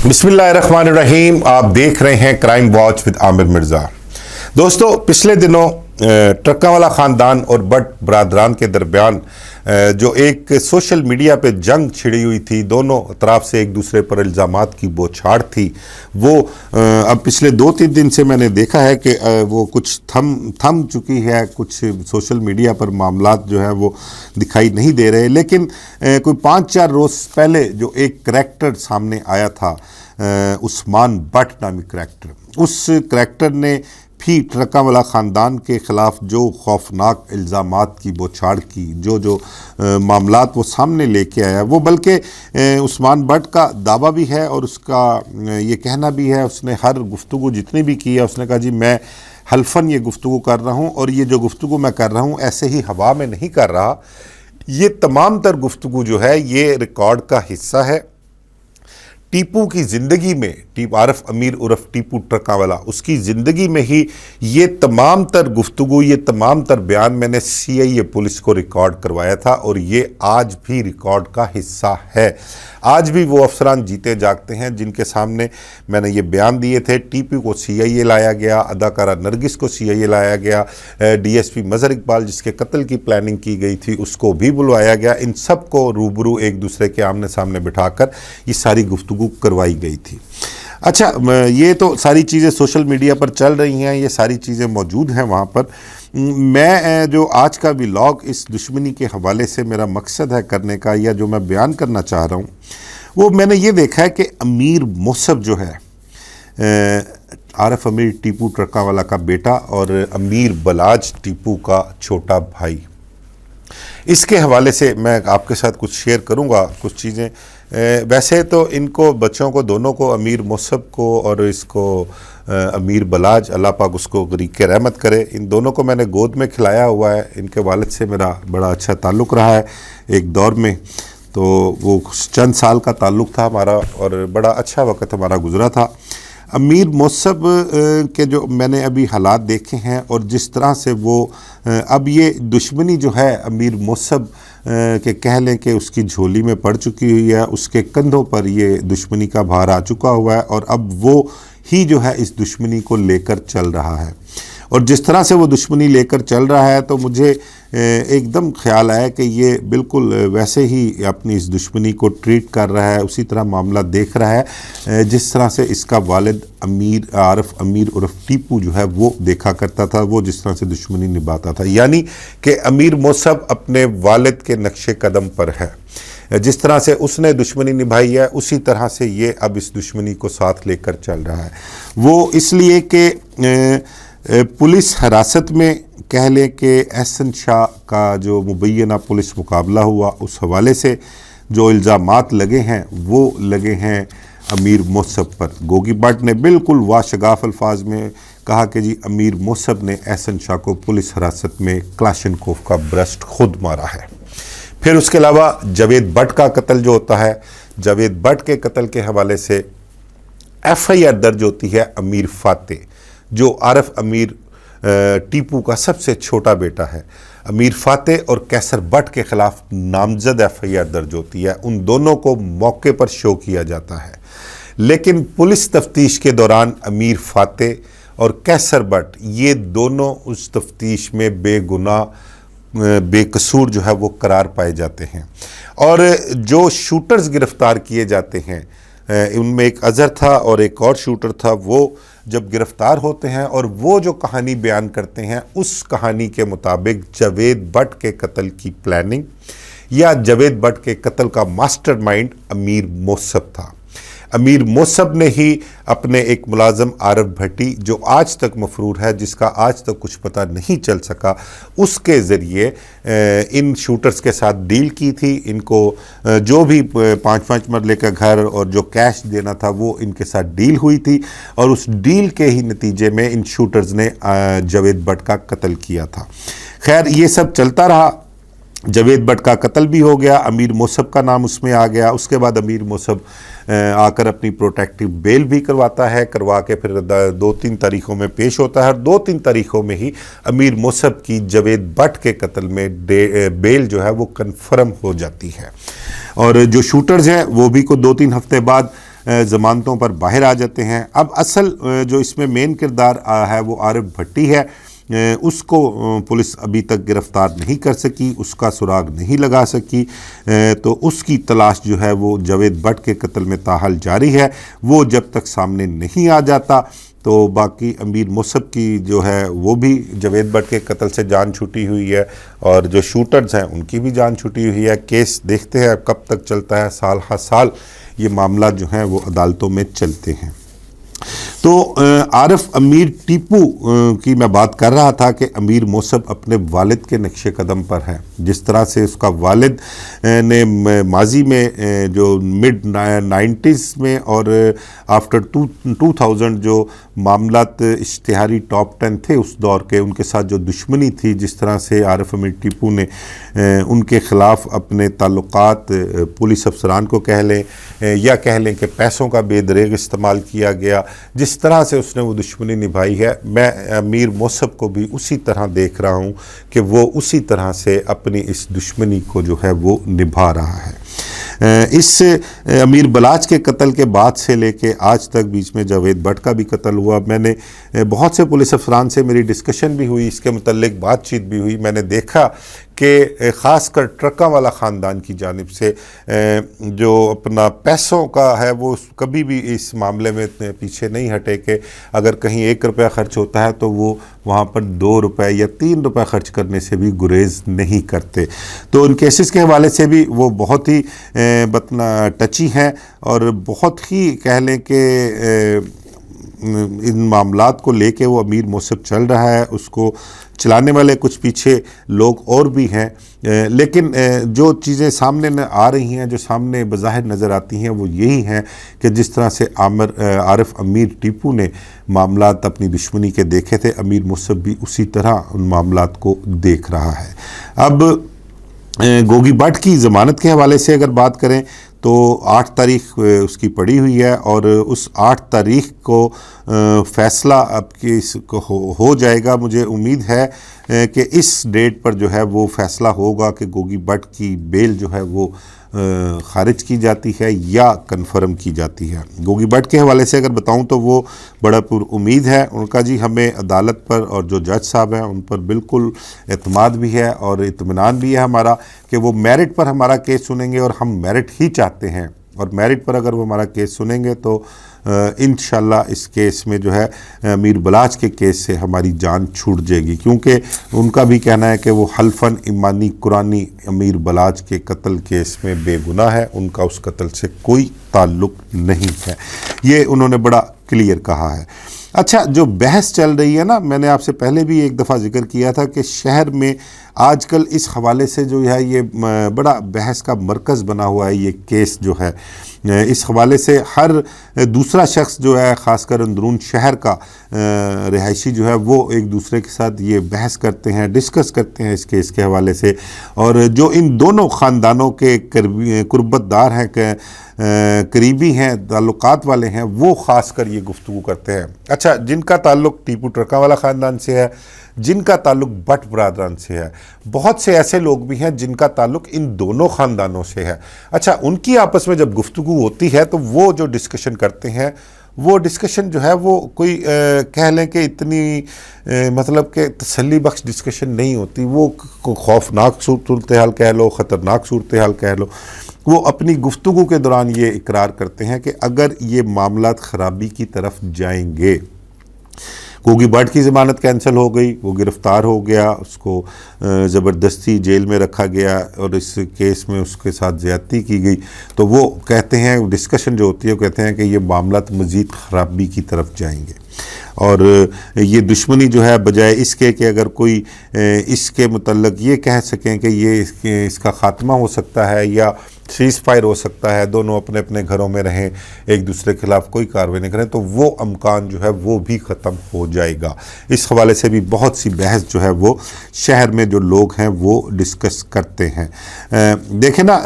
बिस्मिल्लाहिर्रहमानिर्रहीम। आप देख रहे हैं crime watch with Aamir Mirza. दोस्तों, पिछले दिनों ट्रक्का वाला ख़ानदान और बट बरादरान के दरमियान जो एक सोशल मीडिया पे जंग छिड़ी हुई थी, दोनों तरफ से एक दूसरे पर इल्ज़ामात की बौछार थी, वो अब पिछले 2-3 दिन से मैंने देखा है कि वो कुछ थम चुकी है। कुछ सोशल मीडिया पर मामलात जो है वो दिखाई नहीं दे रहे, लेकिन कोई 5-4 रोज़ पहले जो एक करैक्टर सामने आया था, उस्मान बट नामी करैक्टर, उस करैक्टर ने भी ट्रक्का वाला ख़ानदान के ख़िलाफ़ जो खौफनाक इल्ज़ामात की बौछार की, जो मामलात वो सामने लेके आया, वो बल्कि उस्मान बट का दावा भी है और उसका ये कहना भी है। उसने हर गुफ्तगू जितनी भी की है, उसने कहा जी मैं हल्फन ये गुफ्तगू कर रहा हूँ और ये जो गुफ्तगू मैं कर रहा हूँ ऐसे ही हवा में नहीं कर रहा। ये तमाम तर गुफ्तगू जो है ये रिकॉर्ड का हिस्सा है। टीपू की ज़िंदगी में, आरफ अमीर उर्फ टीपू ट्रक्का वाला, उसकी ज़िंदगी में ही ये तमाम तर गुफ्तगू, ये तमाम तर बयान मैंने CIA पुलिस को रिकॉर्ड करवाया था और ये आज भी रिकॉर्ड का हिस्सा है। आज भी वो अफसरान जीते जागते हैं जिनके सामने मैंने ये बयान दिए थे। टीपू को CIA लाया गया, अदाकारा नरगिस को CIA लाया गया, DSP मज़हर इकबाल जिसके कत्ल की प्लानिंग की गई थी उसको भी बुलवाया गया। इन सब को रूबरू एक दूसरे के आमने सामने बिठाकर ये सारी गुफ्तगू करवाई गई थी। अच्छा, ये तो सारी चीज़ें सोशल मीडिया पर चल रही हैं, ये सारी चीज़ें मौजूद हैं वहाँ पर। मैं जो आज का व्लॉग इस दुश्मनी के हवाले से मेरा मकसद है करने का, या जो मैं बयान करना चाह रहा हूँ, वो मैंने ये देखा है कि अमीर मोहसिब जो है, आरफ अमीर टीपू ट्रक्का वाला का बेटा और अमीर बलाज टीपू का छोटा भाई, इसके हवाले से मैं आपके साथ कुछ शेयर करूंगा कुछ चीज़ें। वैसे तो इनको बच्चों को, दोनों को, अमीर मोहसिब को और इसको अमीर बलाज, अल्लाह पाक उसको गरीक़े रहमत करे, इन दोनों को मैंने गोद में खिलाया हुआ है। इनके वालिद से मेरा बड़ा अच्छा ताल्लुक़ रहा है एक दौर में, तो वो चंद साल का ताल्लुक़ था हमारा और बड़ा अच्छा वक़्त हमारा गुज़रा था। अमीर मोहसिब के जो मैंने अभी हालात देखे हैं और जिस तरह से वो अब ये दुश्मनी जो है अमीर मोहसिब के कह लें कि उसकी झोली में पड़ चुकी हुई है, उसके कंधों पर ये दुश्मनी का भार आ चुका हुआ है और अब वो ही जो है इस दुश्मनी को लेकर चल रहा है। और जिस तरह से वो दुश्मनी लेकर चल रहा है तो मुझे एकदम ख्याल आया कि ये बिल्कुल वैसे ही अपनी इस दुश्मनी को ट्रीट कर रहा है, उसी तरह मामला देख रहा है जिस तरह से इसका वालिद अमीर आरफ अमीर उर्फ टीपू जो है वो देखा करता था, वो जिस तरह से दुश्मनी निभाता था। यानी कि अमीर मोहसिब अपने वालिद के नक्शे कदम पर है। जिस तरह से उसने दुश्मनी निभाई है उसी तरह से ये अब इस दुश्मनी को साथ लेकर चल रहा है। वो इसलिए कि पुलिस हिरासत में कह लें कि एहसन शाह का जो मुबैना पुलिस मुकाबला हुआ, उस हवाले से जो इल्ज़ामात लगे हैं वो लगे हैं अमीर मोहसिब पर। गोगी बट ने बिल्कुल वाशगाफ अल्फाज में कहा कि जी अमीर मोहसिब ने एहसन शाह को पुलिस हिरासत में क्लाशनकोफ का ब्रस्ट खुद मारा है। फिर उसके अलावा जावेद बट का कत्ल जो होता है, जावेद बट के कत्ल के हवाले से FIR दर्ज होती है अमीर फाते, जो आरफ अमीर टीपू का सबसे छोटा बेटा है। अमीर फाते और कैसर बट के ख़िलाफ़ नामजद FIR दर्ज होती है। उन दोनों को मौके पर शो किया जाता है, लेकिन पुलिस तफ्तीश के दौरान अमीर फाते और कैसर बट ये दोनों उस तफ्तीश में बेगुनाह बेकसूर जो है वो करार पाए जाते हैं। और जो शूटर्स गिरफ़्तार किए जाते हैं उनमें एक अज़हर था और एक और शूटर था, वो जब गिरफ़्तार होते हैं और वो जो कहानी बयान करते हैं उस कहानी के मुताबिक जावेद बट के कत्ल की प्लानिंग या जावेद बट के कत्ल का मास्टरमाइंड अमीर मोहसिब था। अमीर मोहसिब ने ही अपने एक मुलाजम आरफ भट्टी, जो आज तक मफरूर है, जिसका आज तक कुछ पता नहीं चल सका, उसके ज़रिए इन शूटर्स के साथ डील की थी। इनको जो भी 5-5 मरले का घर और जो कैश देना था वो इनके साथ डील हुई थी और उस डील के ही नतीजे में इन शूटर्स ने जावेद बट का कत्ल किया था। खैर, ये सब चलता रहा। जावेद बट का कत्ल भी हो गया, अमीर मोहसिब का नाम उसमें आ गया। उसके बाद अमीर मोहसिब आकर अपनी प्रोटेक्टिव बेल भी करवाता है, करवा के फिर 2-3 तारीखों में पेश होता है और 2-3 तारीखों में ही अमीर मोहसिब की जावेद बट के कत्ल में बेल जो है वो कन्फर्म हो जाती है। और जो शूटर्स हैं वो भी को 2-3 हफ्ते बाद ज़मानतों पर बाहर आ जाते हैं। अब असल जो इसमें मेन किरदार है वो आरिफ भट्टी है। उसको पुलिस अभी तक गिरफ़्तार नहीं कर सकी, उसका सुराग नहीं लगा सकी, तो उसकी तलाश जो है वो जावेद भट्ट के कत्ल में ताहाल जारी है। वो जब तक सामने नहीं आ जाता तो बाकी अमीर मुसब की जो है वो भी जावेद भट्ट के कत्ल से जान छूटी हुई है, और जो शूटर्स हैं उनकी भी जान छूटी हुई है। केस देखते हैं कब तक चलता है, साल हर साल ये मामला जो हैं वो अदालतों में चलते हैं। तो आरिफ अमीर टीपू की मैं बात कर रहा था कि अमीर मुसब अपने वालिद के नक्शे कदम पर है। जिस तरह से उसका वालिद ने माजी में जो मिड 90s में और आफ्टर 2000 जो मामलात इश्तिहारी टॉप 10 थे उस दौर के, उनके साथ जो दुश्मनी थी, जिस तरह से आरिफ अमीर टीपू ने उनके ख़िलाफ़ अपने ताल्लुकात पुलिस अफसरान को कह लें या कह लें कि पैसों का बेदरेग इस्तेमाल किया गया, जिस तरह से उसने वो दुश्मनी निभाई है, मैं अमीर मुसब को भी उसी तरह देख रहा हूँ कि वो उसी तरह से अपनी इस दुश्मनी को जो है वो निभा रहा है। इस अमीर बलाच के कत्ल के बाद से लेके आज तक बीच में जावेद भट्ट का भी कत्ल हुआ। मैंने बहुत से पुलिस अफसरान से मेरी डिस्कशन भी हुई, इसके मुतल्लिक बातचीत भी हुई। मैंने देखा कि ख़ासकर ट्रका वाला ख़ानदान की जानिब से जो अपना पैसों का है वो कभी भी इस मामले में इतने पीछे नहीं हटे कि अगर कहीं 1 रुपया ख़र्च होता है तो वो वहाँ पर 2 रुपये या 3 रुपये ख़र्च करने से भी गुरेज़ नहीं करते। तो उन केसेस के हवाले से भी वो बहुत ही बतना टची हैं और बहुत ही कह लें कि इन मामलात को लेके वो अमीर मुसब चल रहा है। उसको चलाने वाले कुछ पीछे लोग और भी हैं, लेकिन जो चीज़ें सामने न आ रही हैं, जो सामने बज़ाहिर नज़र आती हैं, वो यही हैं कि जिस तरह से आरिफ अमीर टीपू ने मामलात अपनी दुश्मनी के देखे थे, अमीर मुसब भी उसी तरह उन मामलात को देख रहा है। अब गोगी भट्ट की ज़मानत के हवाले से अगर बात करें तो 8 तारीख उसकी पड़ी हुई है और उस 8 तारीख को फ़ैसला अब हो जाएगा। मुझे उम्मीद है कि इस डेट पर जो है वो फ़ैसला होगा कि गोगी भट्ट की बेल जो है वो ख़ारिज की जाती है या कन्फर्म की जाती है। गोगी भट्ट के हवाले से अगर बताऊं तो वो बड़ा पुरुम्मीद है उनका जी, हमें अदालत पर और जो जज साहब हैं उन पर बिल्कुल एतमाद भी है और इत्मीनान भी है हमारा कि वो मेरिट पर हमारा केस सुनेंगे, और हम मेरिट ही चाहते हैं। और मेरिट पर अगर वो हमारा केस सुनेंगे तो इंशाल्लाह इस केस में जो है अमीर बलाच के केस से हमारी जान छूट जाएगी, क्योंकि उनका भी कहना है कि वो हल्फन ईमानी कुरानी अमीर बलाच के कत्ल केस में बेगुनाह है, उनका उस कत्ल से कोई ताल्लुक़ नहीं है। ये उन्होंने बड़ा क्लियर कहा है। अच्छा, जो बहस चल रही है ना, मैंने आपसे पहले भी एक दफ़ा जिक्र किया था कि शहर में आजकल इस हवाले से जो है ये बड़ा बहस का मरकज़ बना हुआ है। ये केस जो है इस हवाले से हर दूसरा शख्स जो है, ख़ासकर अंदरून शहर का रिहायशी जो है, वो एक दूसरे के साथ ये बहस करते हैं, डिस्कस करते हैं इस केस के हवाले से। और जो इन दोनों ख़ानदानों के कुर्बतदार हैं, करीबी हैं, ताल्लुकात वाले हैं, वो ख़ासकर ये गुफ्तगू करते हैं। अच्छा, जिनका ताल्लुक़ टीपू ट्रका वाला ख़ानदान से है, जिनका ताल्लुक़ भट्ट बरादरान से है, बहुत से ऐसे लोग भी हैं जिनका ताल्लुक़ इन दोनों ख़ानदानों से है। अच्छा, उनकी आपस में जब गुफ्तगू होती है तो वो जो डिस्कशन करते हैं, वो डिस्कशन जो है वो कोई कह लें कि इतनी मतलब कि तसल्ली बख्श डिस्कशन नहीं होती। वो खौफनाक सूरत हाल कह लो, ख़तरनाक सूरत हाल कह लो। वो अपनी गुफ्तगू के दौरान ये इकरार करते हैं कि अगर ये मामलात ख़राबी की तरफ जाएंगे, गोगी भट्ट की ज़मानत कैंसिल हो गई, वो गिरफ़्तार हो गया, उसको ज़बरदस्ती जेल में रखा गया और इस केस में उसके साथ ज़्यादती की गई, तो वो कहते हैं, डिस्कशन जो होती है वो कहते हैं कि ये मामलात मज़ीद ख़राबी की तरफ जाएंगे। और ये दुश्मनी जो है, बजाय इसके कि अगर कोई इसके मुतल्लक ये कह सकें कि ये इसका ख़ात्मा हो सकता है या सीज़ फायर हो सकता है, दोनों अपने अपने घरों में रहें, एक दूसरे के खिलाफ़ कोई कार्रवाई नहीं करें, तो वो अमकान जो है वो भी ख़त्म हो जाएगा। इस हवाले से भी बहुत सी बहस जो है वो शहर में जो लोग हैं वो डिस्कस करते हैं। देखें ना,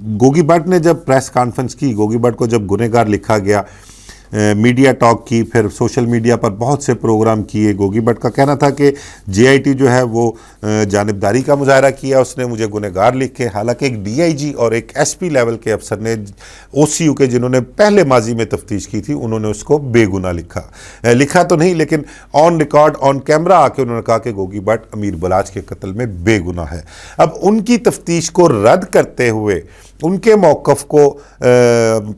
गोगी भट्ट ने जब प्रेस कॉन्फ्रेंस की, गोगी भट्ट को जब गुनहगार लिखा गया मीडिया टॉक की, फिर सोशल मीडिया पर बहुत से प्रोग्राम किए। गोगी भट्ट का कहना था कि JIT जो है वो जानिबदारी का मुजाहरा किया, उसने मुझे गुनहगार लिखे। हालांकि एक DIG और एक SP लेवल के अफसर ने OCU के, जिन्होंने पहले माजी में तफ्तीश की थी, उन्होंने उसको बेगुनाह लिखा तो नहीं, लेकिन ऑन रिकॉर्ड ऑन कैमरा आके उन्होंने कहा कि गोगी भट्ट अमीर बलाच के कत्ल में बेगुनाह है। अब उनकी तफ्तीश को रद्द करते हुए, उनके मौक़िफ़ को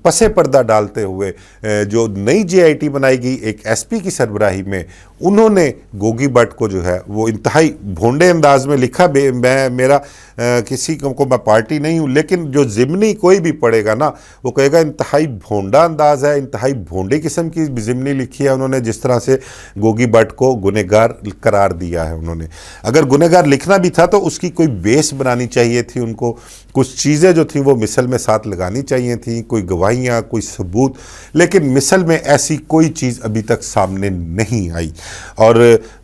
पसे पर्दा डालते हुए जो नई JIT बनाई गई एक SP की सरबराही में, उन्होंने गोगी भट्ट को जो है वो इंतहाई भोंडे अंदाज में लिखा। मेरा किसी को मैं पार्टी नहीं हूँ, लेकिन जो ज़िमनी कोई भी पढ़ेगा ना, वो कहेगा इंतहाई भोंडा अंदाज़ है, इंतहाई भोंडे किस्म की ज़िमनी लिखी है उन्होंने, जिस तरह से गोगी भट्ट को गुनहगार करार दिया है उन्होंने। अगर गुनहगार लिखना भी था तो उसकी कोई बेस बनानी चाहिए थी उनको, कुछ चीज़ें जो थी वो मिसल में साथ लगानी चाहिए थी, कोई गवाहियाँ, कोई सबूत, लेकिन मिसल में ऐसी कोई चीज़ अभी तक सामने नहीं आई। और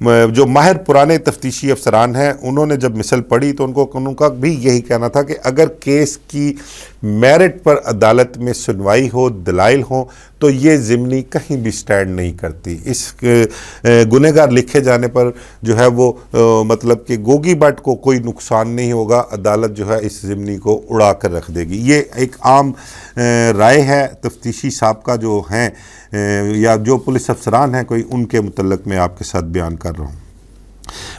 जो माहिर पुराने तफ्तीशी अफसरान हैं, उन्होंने जब मिसल पढ़ी तो उनका भी यही कहना था कि अगर केस की मेरिट पर अदालत में सुनवाई हो, दलाइल हो, तो ये ज़िमनी कहीं भी स्टैंड नहीं करती। इस गुनहगार लिखे जाने पर जो है वो मतलब कि गोगी भट्ट को कोई नुकसान नहीं होगा, अदालत जो है इस ज़िमनी को उड़ा कर रख देगी। ये एक आम राय है तफ्तीशी साहब का जो हैं या जो पुलिस अफसरान हैं कोई, उनके मुतल्लिक मैं आपके साथ बयान कर रहा हूँ।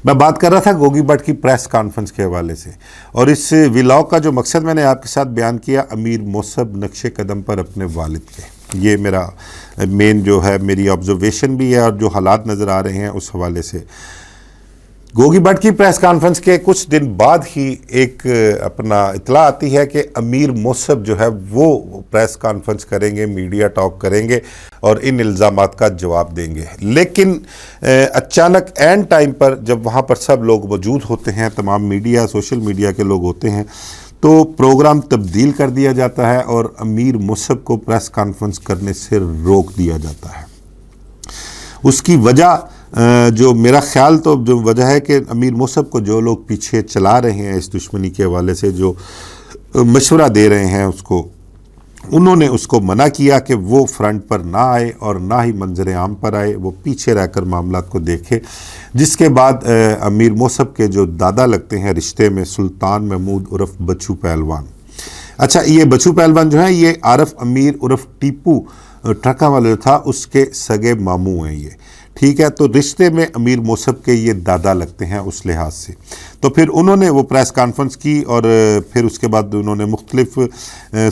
मैं बात कर रहा था गोगी भट्ट की प्रेस कॉन्फ्रेंस के हवाले से, और इस व्लॉग का जो मकसद मैंने आपके साथ बयान किया, अमीर मोसब नक्शे कदम पर अपने वालिद के, ये मेरा मेन जो है मेरी ऑब्जर्वेशन भी है, और जो हालात नज़र आ रहे हैं उस हवाले से। गोगी भट्ट की प्रेस कॉन्फ्रेंस के कुछ दिन बाद ही एक अपना इतला आती है कि अमीर मोसब जो है वो प्रेस कॉन्फ्रेंस करेंगे, मीडिया टॉक करेंगे और इन इल्ज़ामात का जवाब देंगे। लेकिन अचानक एंड टाइम पर जब वहाँ पर सब लोग मौजूद होते हैं, तमाम मीडिया, सोशल मीडिया के लोग होते हैं, तो प्रोग्राम तब्दील कर दिया जाता है और अमीर मोसब को प्रेस कॉन्फ्रेंस करने से रोक दिया जाता है। उसकी वजह जो मेरा ख्याल तो जो वजह है कि अमीर मोसब को जो लोग पीछे चला रहे हैं इस दुश्मनी के हवाले से, जो मशवरा दे रहे हैं उसको, उन्होंने उसको मना किया कि वो फ्रंट पर ना आए और ना ही मंजर आम पर आए, वो पीछे रहकर मामला को देखे। जिसके बाद अमीर मोसब के जो दादा लगते हैं रिश्ते में, सुल्तान महमूद उर्फ बच्चू पहलवान, अच्छा ये बच्चू पहलवान जो है ये आरफ अमीर उर्फ टीपू ट्रका वाले जो था उसके सगे मामू हैं ये, ठीक है। तो रिश्ते में अमीर मोसब के ये दादा लगते हैं उस लिहाज से। तो फिर उन्होंने वो प्रेस कॉन्फ्रेंस की और फिर उसके बाद उन्होंने मुख्तलिफ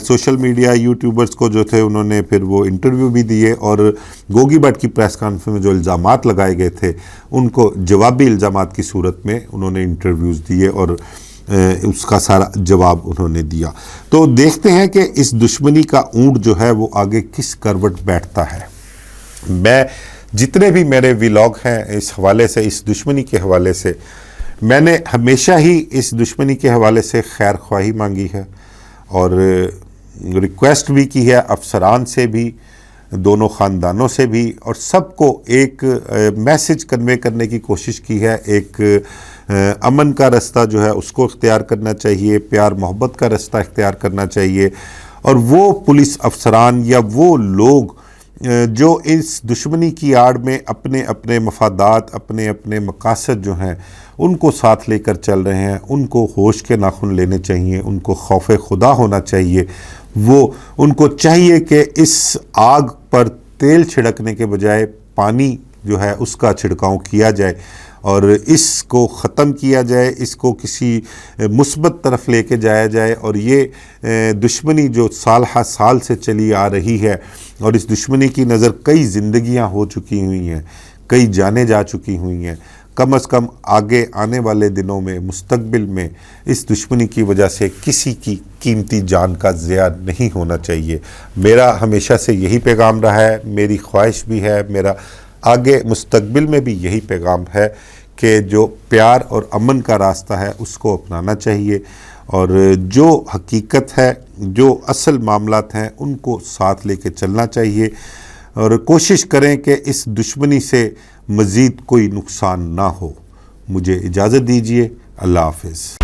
सोशल मीडिया यूट्यूबर्स को जो थे उन्होंने फिर वो इंटरव्यू भी दिए, और गोगी भट्ट की प्रेस कॉन्फ्रेंस में जो इल्ज़ामात लगाए गए थे उनको जवाबी इल्ज़ामात की सूरत में उन्होंने इंटरव्यूज़ दिए और उसका सारा जवाब उन्होंने दिया। तो देखते हैं कि इस दुश्मनी का ऊँट जो है वो आगे किस करवट बैठता है। मैं जितने भी मेरे व्लॉग हैं इस हवाले से, इस दुश्मनी के हवाले से, मैंने हमेशा ही इस दुश्मनी के हवाले से खैर ख्वाही मांगी है और रिक्वेस्ट भी की है अफसरान से भी, दोनों ख़ानदानों से भी, और सबको एक मैसेज कन्वे करने की कोशिश की है। एक अमन का रास्ता जो है उसको इख्तियार करना चाहिए, प्यार मोहब्बत का रास्ता इख्तियार करना चाहिए, और वो पुलिस अफसरान या वो लोग जो इस दुश्मनी की आड़ में अपने अपने मफादात, अपने अपने मकासद जो हैं उनको साथ लेकर चल रहे हैं, उनको होश के नाखून लेने चाहिए, उनको खौफ खुदा होना चाहिए। वो उनको चाहिए कि इस आग पर तेल छिड़कने के बजाय पानी जो है उसका छिड़काव किया जाए और इसको ख़त्म किया जाए, इसको किसी मुस्बत तरफ लेके जाया जाए। और ये दुश्मनी जो साल हा साल से चली आ रही है, और इस दुश्मनी की नज़र कई ज़िंदगियां हो चुकी हुई हैं, कई जानें जा चुकी हुई हैं, कम अज़ कम आगे आने वाले दिनों में, मुस्तकबिल में इस दुश्मनी की वजह से किसी की कीमती जान का ज़िया नहीं होना चाहिए। मेरा हमेशा से यही पैगाम रहा है, मेरी ख्वाहिश भी है, मेरा आगे मुस्तकबिल में भी यही पैगाम है कि जो प्यार और अमन का रास्ता है उसको अपनाना चाहिए, और जो हकीकत है, जो असल मामलात हैं उनको साथ लेके चलना चाहिए, और कोशिश करें कि इस दुश्मनी से मज़ीद कोई नुकसान ना हो। मुझे इजाज़त दीजिए। अल्लाह हाफ़िज़।